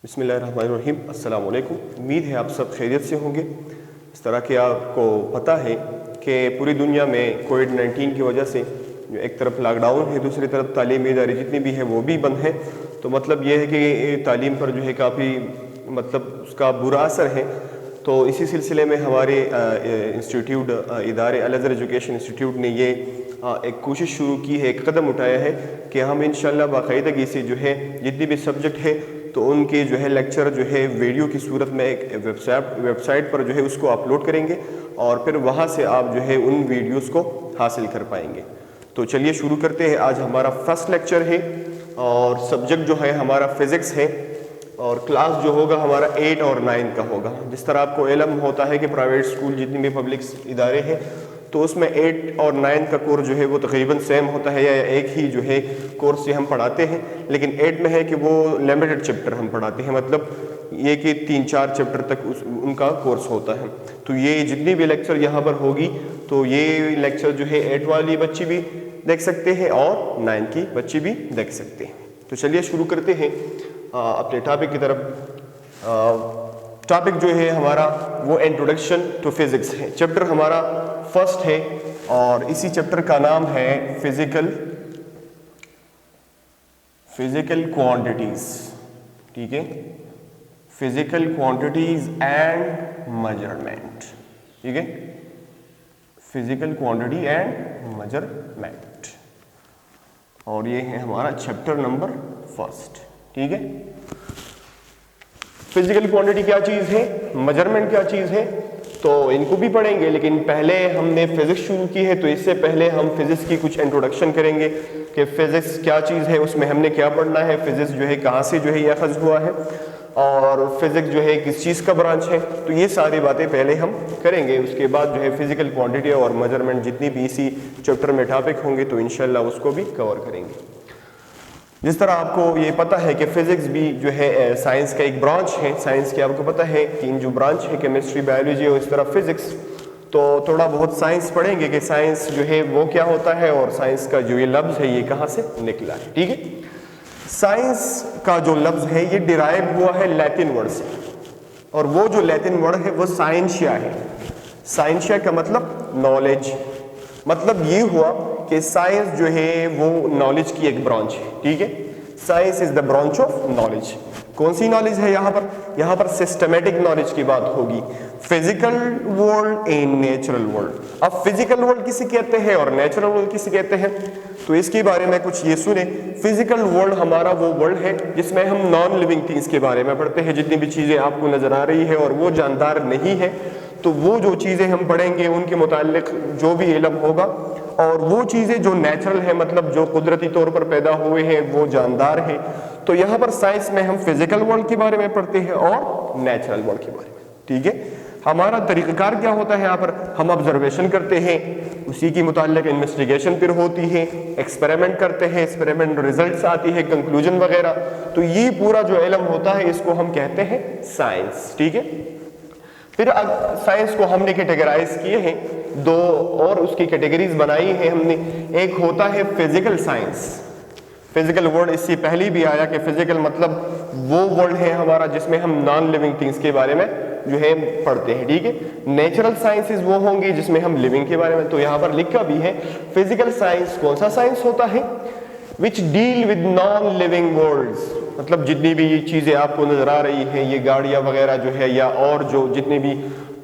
बिस्मिल्लाहिर्रहमानिर्रहीम, अस्सलाम वालेकुम। उम्मीद है आप सब खैरियत से होंगे। इस तरह के आपको पता है कि पूरी दुनिया में कोविड-19 की वजह से जो एक तरफ लॉकडाउन है, दूसरी तरफ तालीमी इदारे जितनी भी है वो भी बंद है। तो मतलब ये है कि तालीम पर जो है काफ़ी मतलब उसका बुरा असर है। तो इसी सिलसिले में हमारे इंस्टीट्यूट इदारे अल अज़हर एजुकेशन इंस्टीट्यूट ने ये एक कोशिश शुरू की है, एक कदम उठाया है कि हम इंशाल्लाह बाकायदगी से जो है जितनी भी सब्जेक्ट है तो उनके जो है लेक्चर जो है वीडियो की सूरत में एक वेबसाइट पर जो है उसको अपलोड करेंगे और फिर वहाँ से आप जो है उन वीडियोस को हासिल कर पाएंगे। तो चलिए शुरू करते हैं। आज हमारा फर्स्ट लेक्चर है और सब्जेक्ट जो है हमारा फिज़िक्स है और क्लास जो होगा हमारा 8 और 9 का होगा। जिस तरह आपको इल्म होता है कि प्राइवेट स्कूल जितने भी पब्लिक इदारे हैं तो उसमें 8 और 9 का कोर्स जो है वो तकरीबन सेम होता है या एक ही जो है कोर्स से हम पढ़ाते हैं। लेकिन 8 में है कि वो लिमिटेड चैप्टर हम पढ़ाते हैं, मतलब ये कि 3-4 चैप्टर तक उनका कोर्स होता है। तो ये जितनी भी लेक्चर यहाँ पर होगी तो ये लेक्चर जो है 8 वाली बच्ची भी देख सकते हैं और 9 की बच्ची भी देख सकते हैं। तो चलिए शुरू करते हैं अपने टॉपिक की तरफ। टॉपिक जो है हमारा वो इंट्रोडक्शन टू फिजिक्स है। चैप्टर हमारा फर्स्ट है और इसी चैप्टर का नाम है फिजिकल क्वांटिटीज। ठीक है, फिजिकल क्वांटिटीज एंड मेजरमेंट। ठीक है, फिजिकल क्वांटिटी एंड मेजरमेंट और ये है हमारा चैप्टर नंबर फर्स्ट। ठीक है, फिजिकल क्वांटिटी क्या चीज़ है, मेजरमेंट क्या चीज़ है, तो इनको भी पढ़ेंगे। लेकिन पहले हमने फिजिक्स शुरू की है तो इससे पहले हम फिजिक्स की कुछ इंट्रोडक्शन करेंगे कि फिजिक्स क्या चीज़ है, उसमें हमने क्या पढ़ना है, फिजिक्स जो है कहाँ से जो है यह अखज़ हुआ है और फिजिक्स जो है किस चीज़ का ब्रांच है। तो ये सारी बातें पहले हम करेंगे। उसके बाद जो है फिजिकल क्वांटिटी और मेजरमेंट जितनी भी इसी चैप्टर में टॉपिक होंगे तो इंशाल्लाह उसको भी कवर करेंगे। जिस तरह आपको ये पता है कि फिजिक्स भी जो है साइंस का एक ब्रांच है। साइंस के आपको पता है 3 जो ब्रांच है, केमिस्ट्री, बायोलॉजी और इस तरह फिजिक्स। तो थोड़ा बहुत साइंस पढ़ेंगे कि साइंस जो है वो क्या होता है और साइंस का जो ये लफ्ज़ है ये कहाँ से निकला है। ठीक है, साइंस का जो लफ्ज़ है ये डिराइव हुआ है लैटिन वर्ड से और वो जो लैटिन वर्ड है वो साइंशिया है। साइंशिया का मतलब नॉलेज, मतलब ये हुआ कि साइंस जो है वो नॉलेज की एक ब्रांच है। ठीक है, science is the branch of knowledge. कौन सी नॉलेज है यहाँ पर? यहाँ पर सिस्टमेटिक नॉलेज की बात होगी। Physical world and natural world. अब फिजिकल वर्ल्ड किसे कहते हैं और नेचुरल वर्ल्ड किसे कहते हैं, तो इसके बारे में कुछ ये सुने। फिजिकल वर्ल्ड हमारा वो वर्ल्ड है जिसमें हम नॉन लिविंग थिंग्स के बारे में पढ़ते हैं। जितनी भी चीज़ें आपको नजर आ रही है और वो जानदार नहीं है तो वो जो चीज़ें हम पढ़ेंगे उनके मुताल्लिक जो भी इल्म होगा, और वो चीज़ें जो नेचुरल है मतलब जो कुदरती तौर पर पैदा हुए हैं वो जानदार है। तो यहाँ पर साइंस में हम फिजिकल वर्ल्ड के बारे में पढ़ते हैं और नेचुरल वर्ल्ड के बारे में। ठीक है, हमारा तरीक़ाकार क्या होता है, यहाँ पर हम ऑब्जर्वेशन करते हैं, उसी की मुताल्लिक इन्वेस्टिगेशन फिर होती है, एक्सपेरिमेंट करते हैं, एक्सपेरिमेंट रिजल्ट्स आती है, कंक्लूजन वगैरह। तो ये पूरा जो इल्म होता है इसको हम कहते हैं साइंस। ठीक है, फिर साइंस को हमने कैटेगराइज किए हैं, 2 और उसकी कैटेगरीज बनाई है हमने। एक होता है फिजिकल साइंस। फिजिकल वर्ड इससे पहले भी आया कि फिजिकल मतलब वो वर्ड है हमारा जिसमें हम नॉन लिविंग थिंग्स के बारे में जो है पढ़ते हैं। ठीक है, नेचुरल साइंसेज वो होंगी जिसमें हम लिविंग के बारे में। तो यहाँ पर लिखा भी है फिजिकल साइंस कौन सा साइंस होता है, which deal with non living worlds. मतलब जितनी भी ये चीज़ें आपको नजर आ रही हैं, ये गाड़ियाँ वगैरह जो है या और जो जितने भी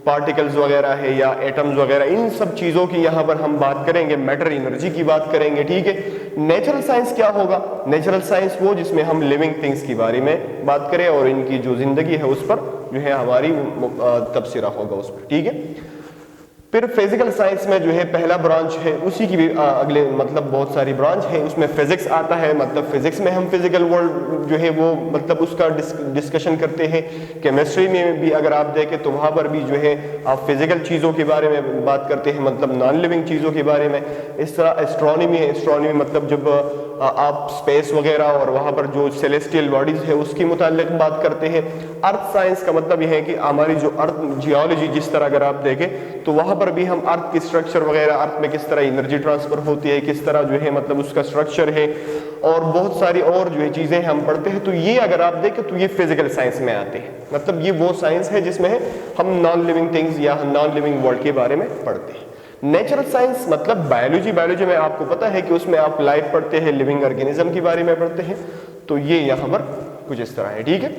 पार्टिकल्स वगैरह है या एटम्स वगैरह, इन सब चीज़ों की यहाँ पर हम बात करेंगे, मैटर एनर्जी की बात करेंगे। ठीक है, नेचुरल साइंस क्या होगा, नेचुरल साइंस वो जिसमें हम लिविंग थिंग्स के बारे में बात करें और इनकी जो जिंदगी है उस पर जो है हमारी तबसरा होगा उस पर। ठीक है, फिर फिजिकल साइंस में जो है पहला ब्रांच है, उसी की भी अगले मतलब बहुत सारी ब्रांच है, उसमें फिजिक्स आता है। मतलब फिजिक्स में हम फिजिकल वर्ल्ड जो है वो मतलब उसका डिस्कशन करते हैं। केमिस्ट्री में भी अगर आप देखें तो वहाँ पर भी जो है आप फिजिकल चीज़ों के बारे में बात करते हैं, मतलब नॉन लिविंग चीज़ों के बारे में। इस तरह एस्ट्रोनॉमी है, एस्ट्रोनॉमी मतलब जब आप स्पेस वगैरह और वहाँ पर जो सेलेस्टियल बॉडीज है उसकी मुतालिक बात करते हैं। अर्थ साइंस का मतलब यह है कि हमारी जो अर्थ जियोलॉजी जिस तरह अगर आप देखें तो वहाँ पर भी हम अर्थ की स्ट्रक्चर वगैरह, अर्थ में किस तरह एनर्जी ट्रांसफर होती है, किस तरह जो है मतलब उसका स्ट्रक्चर है और बहुत सारी और जो है चीज़ें हम पढ़ते हैं। तो ये अगर आप देखें तो ये फिजिकल साइंस में आते हैं, मतलब ये वो साइंस है जिसमें हम नॉन लिविंग थिंग्स या नॉन लिविंग वर्ल्ड के बारे में पढ़ते हैं। नेचुरल साइंस मतलब बायोलॉजी में आपको पता है कि उसमें आप लाइफ पढ़ते हैं, लिविंग ऑर्गेनिज्म के बारे में पढ़ते हैं। तो ये यहाँ पर कुछ इस तरह है, ठीक है।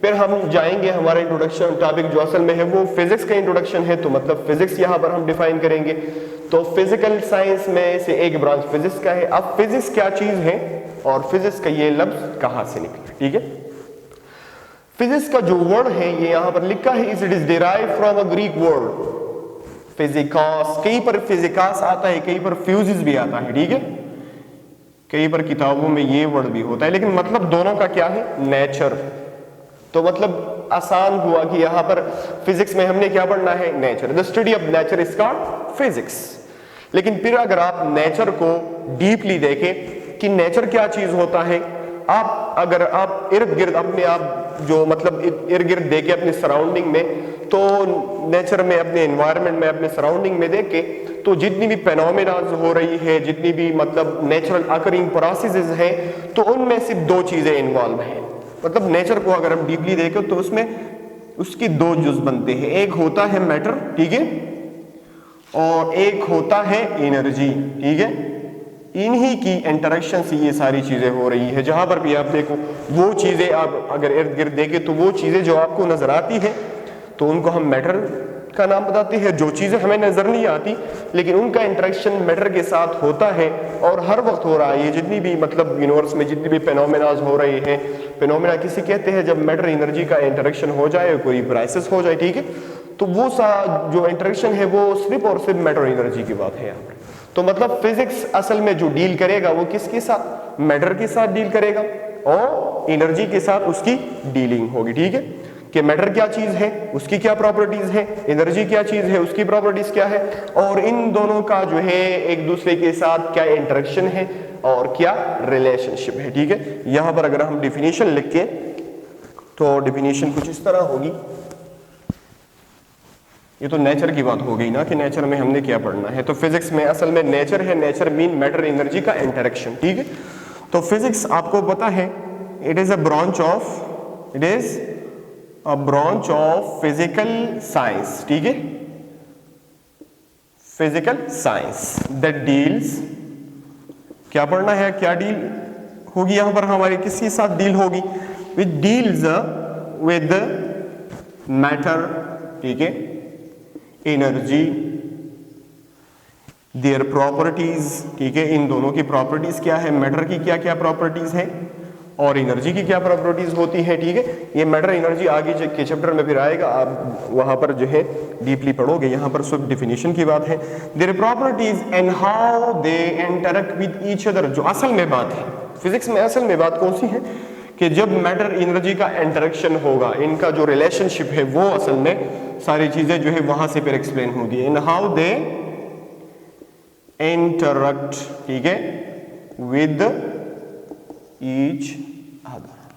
फिर हम जाएंगे, हमारा इंट्रोडक्शन टॉपिक जो असल में है वो फिजिक्स का इंट्रोडक्शन है, तो मतलब फिजिक्स यहाँ पर हम डिफाइन करेंगे। तो फिजिकल साइंस में से एक ब्रांच फिजिक्स का है। अब फिजिक्स क्या चीज है और फिजिक्स का ये लफ्ज कहाँ से निकला, ठीक है। फिजिक्स का जो वर्ड है ये यहाँ पर लिखा है, it is derived from a Greek word physikos. कहीं पर फिजिकास आता है, कहीं पर फ्यूजिस भी आता है, ठीक है। कई पर किताबों में ये वर्ड भी होता है, लेकिन मतलब दोनों का क्या है, नेचर। तो मतलब आसान हुआ कि यहाँ पर फिजिक्स में हमने क्या पढ़ना है, nature. The study of nature is called physics. लेकिन फिर अगर आप नेचर को डीपली देखें कि नेचर क्या चीज होता है, अगर आप इर्द गिर्द अपने आप जो मतलब इर्द गिर्द देखे अपने सराउंडिंग में, तो नेचर में, अपने एनवायरनमेंट में, अपने सराउंडिंग में देखे तो जितनी भी फेनोमेनाज हो रही है, जितनी भी मतलब नेचुरल अकरिंग प्रोसेसेस हैं, तो उनमें सिर्फ दो चीजें इन्वॉल्व हैं। मतलब नेचर को अगर हम डीपली देखें तो उसमें उसकी दो जुज बनते हैं, एक होता है मैटर, ठीक है, और एक होता है एनर्जी, ठीक है। इन्हीं की इंटरेक्शन से ये सारी चीजें हो रही है। जहां पर भी आप देखो वो चीजें आप अगर इर्द गिर्द देखें तो वो चीजें जो आपको नजर आती है तो उनको हम मैटर का नाम बताते हैं। जो चीजें हमें नजर नहीं आती लेकिन उनका इंटरेक्शन मैटर के साथ होता है और हर वक्त हो रहा है। ये जितनी भी मतलब यूनिवर्स में जितनी भी फेनोमेनाज हो रहे हैं, फेनोमेना किसी कहते हैं जब मैटर एनर्जी का इंटरेक्शन हो जाए, कोई क्राइसिस हो जाए, ठीक है, तो वो जो इंटरेक्शन है वो सिर्फ और सिर्फ मैटर एनर्जी की बात है यहाँ पर। तो मतलब फिजिक्स असल में जो डील करेगा वो किसके साथ, मैटर के साथ डील करेगा और एनर्जी के साथ उसकी डीलिंग होगी, ठीक है। कि मैटर क्या चीज है, उसकी क्या प्रॉपर्टीज है, एनर्जी क्या चीज है, उसकी प्रॉपर्टीज क्या है, और इन दोनों का जो है एक दूसरे के साथ क्या इंटरेक्शन है और क्या रिलेशनशिप है, ठीक है। यहां पर अगर हम डिफिनीशन लिख के तो डिफिनीशन कुछ इस तरह होगी। ये तो नेचर की बात हो गई ना कि नेचर में हमने क्या पढ़ना है। तो फिजिक्स में असल में नेचर है, नेचर मीन मैटर एनर्जी का इंटरेक्शन, ठीक है। तो फिजिक्स आपको पता है it is a branch of physical science, ठीक है, फिजिकल साइंस दैट डील्स, क्या पढ़ना है, क्या डील होगी यहां पर हमारी, किसके साथ डील होगी, विच डील्स विद मैटर, ठीक है, एनर्जी, देयर प्रॉपर्टीज, ठीक है। इन दोनों की प्रॉपर्टीज क्या है, मैटर की क्या क्या प्रॉपर्टीज है और एनर्जी की क्या प्रॉपर्टीज होती है, ठीक है। ये मैटर एनर्जी आगे के चैप्टर में फिर आएगा, आप वहां पर जो है डीपली पढ़ोगे। यहां पर सिर्फ डिफिनीशन की बात है। Their properties and how they interact with each other. जो असल में बात है फिजिक्स में, असल में बात कौन सी है कि जब मैटर एनर्जी का इंटरेक्शन होगा, इनका जो रिलेशनशिप है वो असल में सारी चीजें जो है वहां से फिर एक्सप्लेन होगी। इन हाउ दे इंटरेक्ट, ठीक है, विद ईच अदर।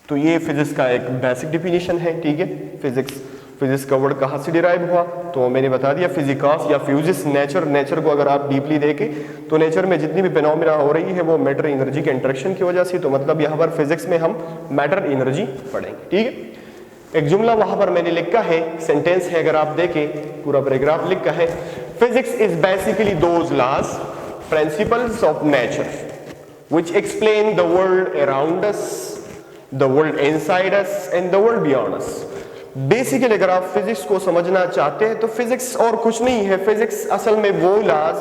तो ये फिजिक्स का एक बेसिक डिफिनीशन है, ठीक है। फिजिक्स का वर्ड कहां से डिराइव हुआ तो मैंने बता दिया, फिजिकास या फ्यूजिस, नेचर को अगर आप डीपली देखें तो नेचर में जितनी भी फेनोमेना हो रही है वो मैटर एनर्जी के इंटरेक्शन की वजह से। तो मतलब यहां पर फिजिक्स में हम मैटर एनर्जी पढ़ेंगे, ठीक है। एक जुमला वहां पर मैंने लिखा है, सेंटेंस है, अगर आप देखें पूरा पैराग्राफ लिखा है, physics is basically those laws, principles of nature which explain the world around us, the world inside us and the world beyond us. Basically अगर आप फिजिक्स को समझना चाहते हैं तो फिजिक्स और कुछ नहीं है। फिजिक्स असल में वो लॉज,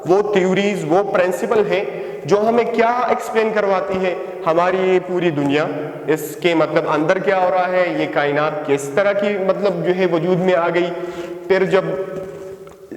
वो थ्योरीज, वो प्रिंसिपल है जो हमें क्या एक्सप्लेन करवाती है, हमारी ये पूरी दुनिया, इसके मतलब अंदर क्या हो रहा है, ये कायनात किस तरह की मतलब जो है वजूद में आ गई। फिर जब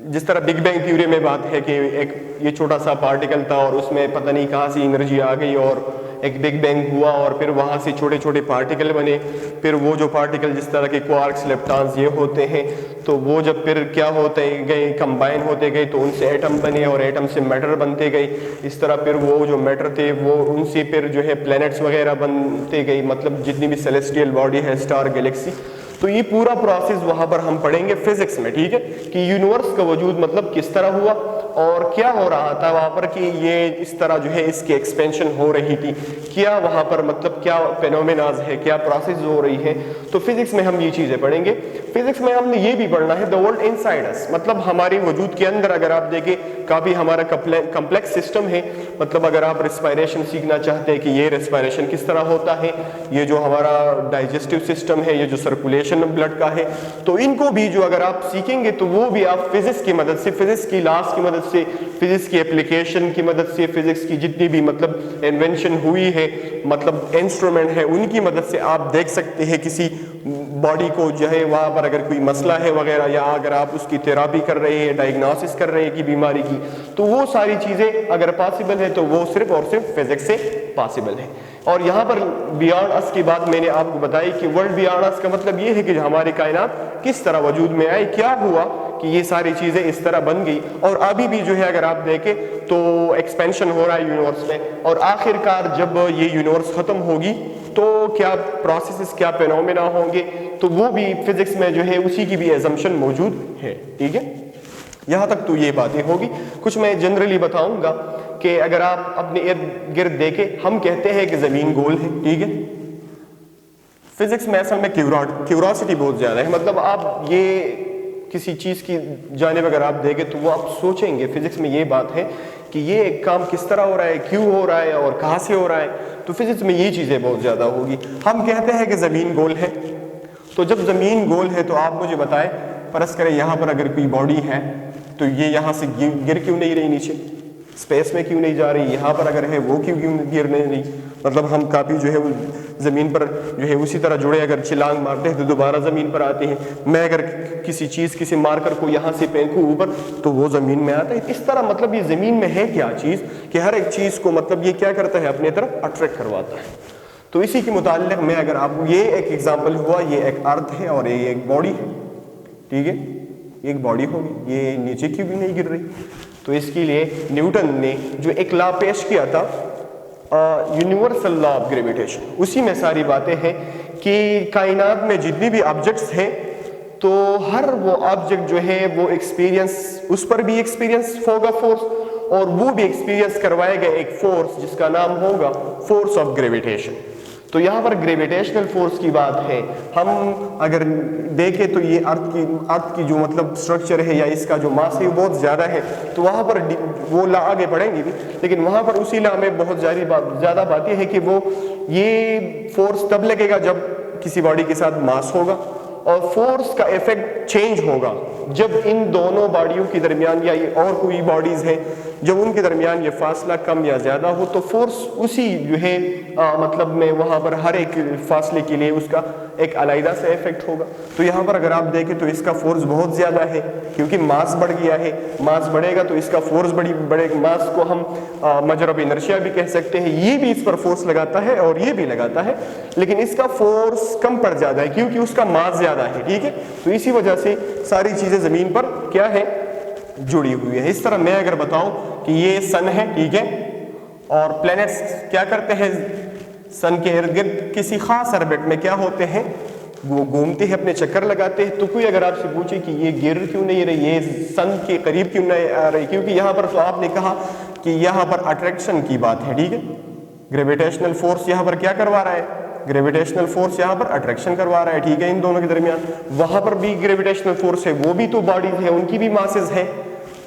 जिस तरह बिग बैंग थ्योरी में बात है कि एक ये छोटा सा पार्टिकल था और उसमें पता नहीं कहाँ से एनर्जी आ गई और एक बिग बैंग हुआ और फिर वहां से छोटे छोटे पार्टिकल बने, फिर वो जो पार्टिकल जिस तरह के क्वार्क्स, लेप्टॉन्स ये होते हैं, तो वो जब फिर क्या होते गए, कंबाइन होते गए, तो उनसे एटम बने और एटम से मैटर बनते गए। इस तरह फिर वो जो मैटर थे वो उनसे फिर जो है प्लैनेट्स वगैरह बनते गए, मतलब जितनी भी सेलेस्टियल बॉडी है, स्टार, गैलेक्सी। तो ये पूरा प्रोसेस वहां पर हम पढ़ेंगे फिजिक्स में, ठीक है, कि यूनिवर्स का वजूद मतलब किस तरह हुआ और क्या हो रहा था वहां पर, कि ये इस तरह जो है इसकी एक्सपेंशन हो रही थी, क्या वहां पर मतलब क्या फेनोमेनाज है, क्या प्रोसेस हो रही है। तो फिजिक्स में हम ये चीजें पढ़ेंगे। फिजिक्स में हमने ये भी पढ़ना है द वर्ल्ड इनसाइड अस, मतलब हमारे वजूद के अंदर अगर आप देखें काफी हमारा कम्प्लेक्स सिस्टम है। मतलब अगर आप रेस्पिरेशन सीखना चाहते हैं कि ये रेस्पिरेशन किस तरह होता है, ये जो हमारा डाइजेस्टिव सिस्टम है, ये जो सर्कुलेशन ब्लड का है, तो इनको भी जो अगर आप सीखेंगे तो वो भी आप फिजिक्स की मदद से, फिजिक्स की लॉस की मदद से, फिजिक्स की एप्लीकेशन की मदद से, फिजिक्स की जितनी भी मतलब इन्वेंशन हुई है, मतलब इंस्ट्रूमेंट है, उनकी मदद से आप देख सकते हैं किसी बॉडी को जो है वहां पर अगर कोई मसला है वगैरह, या अगर आप उसकी थेरापी कर रहे हैं, डायग्नोसिस कर रहे हैं कि बीमारी की, तो वो सारी चीजें अगर पॉसिबल है तो वो सिर्फ और सिर्फ फिजिक्स से पॉसिबल है। और यहाँ पर बियॉन्ड अस की बात मैंने आपको बताई कि वर्ल्ड बियॉन्ड अस का मतलब ये है कि हमारी कायनात किस तरह वजूद में आई, क्या हुआ कि ये सारी चीजें इस तरह बन गई। और अभी भी जो है अगर आप देखें तो एक्सपेंशन हो रहा है यूनिवर्स में, और आखिरकार जब ये यूनिवर्स खत्म होगी तो क्या प्रोसेसेस, क्या फेनोमेना होंगे, तो वो भी फिजिक्स में जो है उसी की भी एजम्पशन मौजूद है, ठीक है। यहां तक तो ये बातें होगी। कुछ मैं जनरली बताऊंगा कि अगर आप अपने इर्द गिर्द देखें, हम कहते हैं कि जमीन गोल है, ठीक है। फिजिक्स में असल में क्यूरोसिटी बहुत ज्यादा है, मतलब आप ये किसी चीज की जानिब अगर आप देखें तो वो आप सोचेंगे, फिजिक्स में ये बात है कि ये काम किस तरह हो रहा है, क्यों हो रहा है और कहां से हो रहा है। तो फिजिक्स में ये चीजें बहुत ज्यादा होगी। हम कहते हैं कि जमीन गोल है, तो जब जमीन गोल है तो आप मुझे बताएं, फर्ज करें यहां पर अगर कोई बॉडी है तो ये यहां से गिर क्यों नहीं रही नीचे, स्पेस में क्यों नहीं जा रही, यहाँ पर अगर है वो क्यों गिर नहीं। मतलब हम काफी जो है जमीन पर जो है उसी तरह जुड़े, अगर छिलांग मारते हैं तो दोबारा जमीन पर आते हैं। मैं अगर किसी चीज, किसी मार्कर को यहाँ से फेंकूं ऊपर तो वो जमीन में आता है। इस तरह मतलब ये जमीन में है क्या चीज कि हर एक चीज को मतलब ये क्या करता है, अपनी तरफ अट्रैक्ट करवाता है। तो इसी के मुताल्लिक में अगर आपको ये एक एग्जाम्पल हुआ, ये एक अर्थ है और ये एक बॉडी है, ठीक है, एक बॉडी होगी, ये नीचे क्यों भी नहीं गिर रही। तो इसके लिए न्यूटन ने जो एक लॉ पेश किया था, यूनिवर्सल लॉ ऑफ ग्रेविटेशन, उसी में सारी बातें हैं कि कायनात में जितनी भी ऑब्जेक्ट्स हैं तो हर वो ऑब्जेक्ट जो है वो एक्सपीरियंस, उस पर भी एक्सपीरियंस होगा फोर्स, और वो भी एक्सपीरियंस करवाएगा एक फोर्स जिसका नाम होगा फोर्स ऑफ ग्रेविटेशन। तो यहाँ पर ग्रेविटेशनल फोर्स की बात है। हम अगर देखें तो ये अर्थ की जो मतलब स्ट्रक्चर है या इसका जो मास है वो बहुत ज़्यादा है, तो वहाँ पर वो ला आगे बढ़ेंगे भी, लेकिन वहाँ पर उसी ला में बहुत ज़्यादा बात यह है कि वो ये फोर्स तब लगेगा जब किसी बॉडी के साथ मास होगा, और फोर्स का इफेक्ट चेंज होगा जब इन दोनों बॉडियों के दरमियान या ये और कोई बॉडीज हैं जब उनके दरमियान ये फासला कम या ज्यादा हो, तो फोर्स उसी जो है मतलब में वहां पर हर एक फासले के लिए उसका एक अलग से इफेक्ट होगा। तो यहाँ पर अगर आप देखें तो इसका फोर्स बहुत ज्यादा है क्योंकि मास बढ़ गया है। मास बढ़ेगा तो इसका फोर्स बढ़ेगा। मास को हम मेजर ऑफ इनर्शिया भी कह सकते हैं। ये भी इस पर फोर्स लगाता है और ये भी लगाता है, लेकिन इसका फोर्स कम पड़ जाता है क्योंकि उसका मास ज्यादा है, ठीक है। तो इसी वजह से सारी चीजें जमीन पर क्या है, जुड़ी हुई है। इस तरह मैं अगर बताऊं कि ये सन है, ठीक है, और प्लैनेट्स क्या करते हैं, सन के इर्द गिर्द किसी खास ऑर्बिट में क्या होते हैं, वो घूमते हैं, अपने चक्कर लगाते हैं। तो कोई अगर आपसे पूछे कि ये गिर क्यों नहीं रही, ये सन के करीब क्यों नहीं आ रही, क्योंकि यहाँ पर तो आपने कहा कि यहाँ पर अट्रैक्शन की बात है, ठीक है। ग्रेविटेशनल फोर्स यहाँ पर क्या करवा रहा है, ग्रेविटेशनल फोर्स यहाँ पर अट्रैक्शन करवा रहा है, ठीक है, इन दोनों के दरमियान। वहां पर भी ग्रेविटेशनल फोर्स है, वो भी तो बॉडीज है, उनकी भी मासेस है,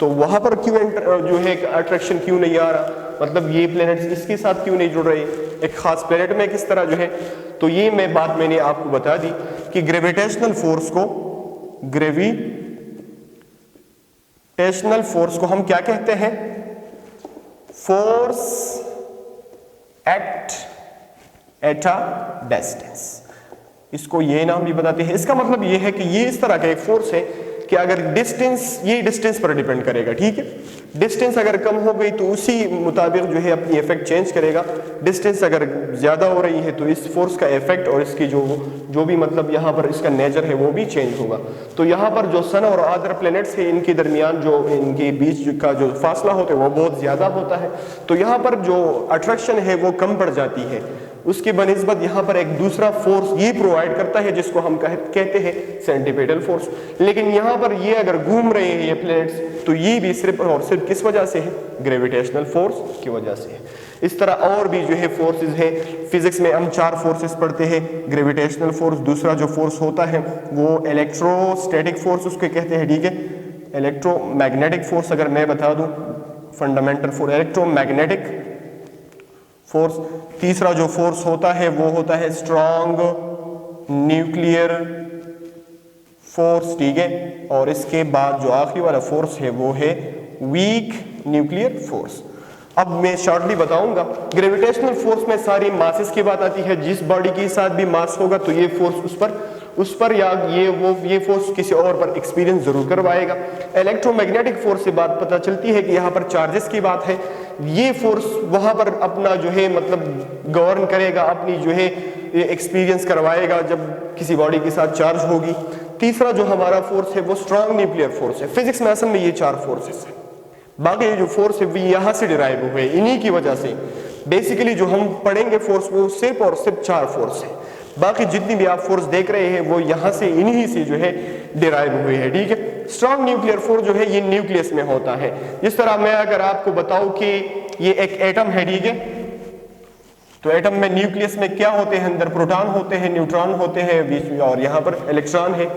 तो वहां पर क्यों जो है अट्रैक्शन क्यों नहीं आ रहा, मतलब ये प्लैनेट्स इसके साथ क्यों नहीं जुड़ रहे, एक खास प्लैनेट में किस तरह जो है। तो ये बात मैंने आपको बता दी कि ग्रेविटेशनल फोर्स को हम क्या कहते हैं, force act at a distance, इसको ये नाम भी बताते हैं। इसका मतलब ये है कि ये इस तरह का एक फोर्स है कि अगर डिस्टेंस, ये डिस्टेंस पर डिपेंड करेगा, ठीक है। डिस्टेंस अगर कम हो गई तो उसी मुताबिक जो है अपनी इफेक्ट चेंज करेगा। डिस्टेंस अगर ज्यादा हो रही है तो इस फोर्स का इफेक्ट और इसकी जो भी मतलब यहाँ पर इसका नेचर है वो भी चेंज होगा। तो यहाँ पर जो सन और अदर प्लैनेट्स है इनके दरमियान जो इनके बीच का जो फासला होता है वो बहुत ज्यादा होता है, तो यहाँ पर जो अट्रैक्शन है वो कम पड़ जाती है। उसके बनिस्बत यहाँ पर एक दूसरा फोर्स ये प्रोवाइड करता है जिसको हम कहते हैं सेंट्रीपिटल फोर्स। लेकिन यहाँ पर ये अगर घूम रहे हैं ये प्लैनेट्स तो ये भी सिर्फ और सिर्फ किस वजह से है? ग्रेविटेशनल फोर्स की वजह से है। इस तरह और भी जो है फोर्सेस है, फिजिक्स में हम 4 फोर्सेस पढ़ते हैं। ग्रेविटेशनल फोर्स, दूसरा जो फोर्स होता है वो इलेक्ट्रोस्टैटिक फोर्स उसके कहते हैं, ठीक है। इलेक्ट्रोमैग्नेटिक फोर्स अगर मैं बता दूं, फंडामेंटल फोर्स इलेक्ट्रोमैग्नेटिक फोर्स। तीसरा जो फोर्स होता है वो होता है स्ट्रॉन्ग न्यूक्लियर फोर्स, ठीक है। और इसके बाद जो आखिरी वाला फोर्स है वो है वीक न्यूक्लियर फोर्स। अब मैं शॉर्टली बताऊंगा। ग्रेविटेशनल फोर्स में सारी मासेस की बात आती है, जिस बॉडी के साथ भी मास होगा तो ये फोर्स उस पर या ये फोर्स किसी और पर एक्सपीरियंस जरूर करवाएगा। इलेक्ट्रोमैग्नेटिक फोर्स से बात पता चलती है कि यहाँ पर चार्जेस की बात है, ये फोर्स वहां पर अपना जो है मतलब गवर्न करेगा, अपनी जो है एक्सपीरियंस करवाएगा जब किसी बॉडी के साथ चार्ज होगी। तीसरा जो हमारा फोर्स है वो स्ट्रॉन्ग न्यूक्लियर फोर्स है। फिजिक्स में असल में ये 4 फोर्सेस है। बाकी जो फोर्स है वो यहाँ से डिराइव हुए, इन्हीं की वजह से बेसिकली जो हम पढ़ेंगे फोर्स वो सिर्फ और सिर्फ 4 फोर्स है। बाकी जितनी भी आप फोर्स देख रहे हैं वो यहाँ से इन्हीं से जो है डिराइव हुए हैं, ठीक है। स्ट्रॉन्ग न्यूक्लियर फोर्स जो है ये न्यूक्लियस में होता है। जिस तरह मैं अगर आपको बताऊं कि ये एक एटम है, ठीक है, तो एटम में न्यूक्लियस में क्या होते हैं? अंदर प्रोटॉन होते हैं, न्यूट्रॉन होते हैं बीच में, और यहाँ पर इलेक्ट्रॉन है।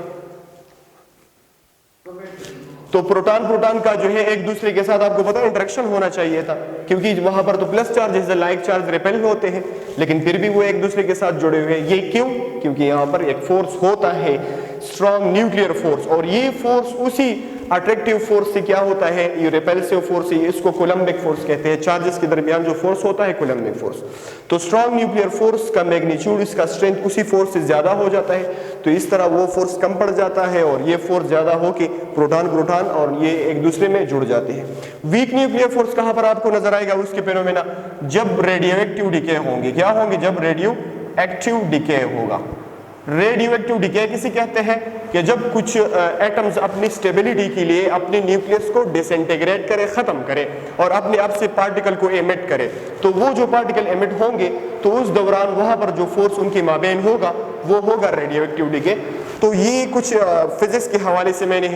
तो प्रोटॉन का जो है एक दूसरे के साथ आपको पता है इंटरेक्शन होना चाहिए था, क्योंकि वहां पर तो plus charge like charge repel होते हैं, लेकिन फिर भी वो एक दूसरे के साथ जुड़े हुए हैं। ये क्यों? क्योंकि यहाँ पर एक फोर्स होता है स्ट्रॉन्ग न्यूक्लियर फोर्स, और ये फोर्स उसी अट्रैक्टिव फोर्स से क्या होता है, ये रिपेल्सिव फोर्स है, इसको कूलम्बिक फोर्स कहते हैं। चार्जेस के दरमियान जो फोर्स होता है कूलम्बिक फोर्स। तो स्ट्रॉन्ग न्यूक्लियर फोर्स का मैग्नीट्यूड, इसका स्ट्रेंथ उसी फोर्स से ज्यादा हो जाता है, तो इस तरह वो फोर्स कम पड़ जाता है और ये फोर्स ज्यादा होके प्रोटॉन और ये एक दूसरे में जुड़ जाते हैं। वीक न्यूक्लियर फोर्स कहां पर आपको नजर आएगा? उसके फेनोमेना जब रेडियो एक्टिव डिके होंगे। क्या होंगे? जब रेडियो एक्टिव डिके होगा। रेडियो एक्टिव डिके किसे कहते हैं? कि जब कुछ एटम्स अपनी स्टेबिलिटी के लिए अपने न्यूक्लियस को डिसइंटीग्रेट करे, खत्म करे और अपने आप से पार्टिकल को एमिट करे, तो वो जो पार्टिकल एमिट होंगे तो उस दौरान वहां पर जो फोर्स उनके माबेन होगा वो होगा रेडियो एक्टिव डिके। तो ये कुछ फिजिक्स के हवाले से मैंने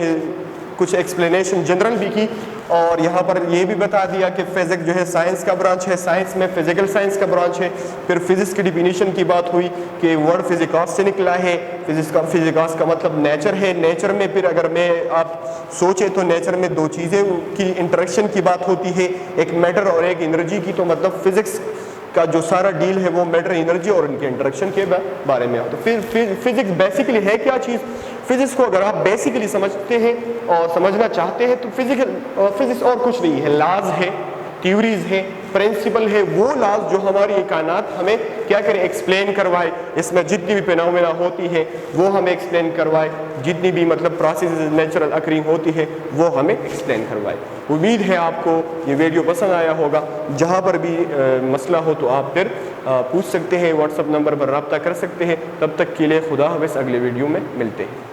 कुछ एक्सप्लेनेशन जनरल भी की, और यहाँ पर ये भी बता दिया कि फिजिक्स जो है साइंस का ब्रांच है, साइंस में फिजिकल साइंस का ब्रांच है। फिर फिजिक्स की डिफिनीशन की बात हुई कि वर्ड फिजिकॉस से निकला है। फिजिकॉस का मतलब नेचर है। नेचर में फिर अगर मैं आप सोचे तो नेचर में 2 चीज़ें की इंटरेक्शन की बात होती है, एक मैटर और एक एनर्जी की। तो मतलब फिजिक्स का जो सारा डील है वो मैटर, एनर्जी और इनके इंटरेक्शन के बारे में। तो फिजिक्स बेसिकली है क्या चीज़? फिजिक्स को अगर आप बेसिकली समझते हैं और समझना चाहते हैं तो फिजिक्स और कुछ नहीं है, लॉज है, थ्योरीज है, प्रिंसिपल है। वो लॉज जो हमारी कायनात हमें क्या करे, एक्सप्लेन करवाए। इसमें जितनी भी फिनोमेना होती है वो हमें एक्सप्लेन करवाए, जितनी भी मतलब प्रोसेस नेचुरल अकरिंग होती है वो हमें एक्सप्लेन करवाए। उम्मीद है आपको ये वीडियो पसंद आया होगा। जहाँ पर भी मसला हो तो आप फिर पूछ सकते हैं, व्हाट्सएप नंबर पर रब्ता कर सकते हैं। तब तक के लिए खुदा हाफिज़, अगले वीडियो में मिलते हैं।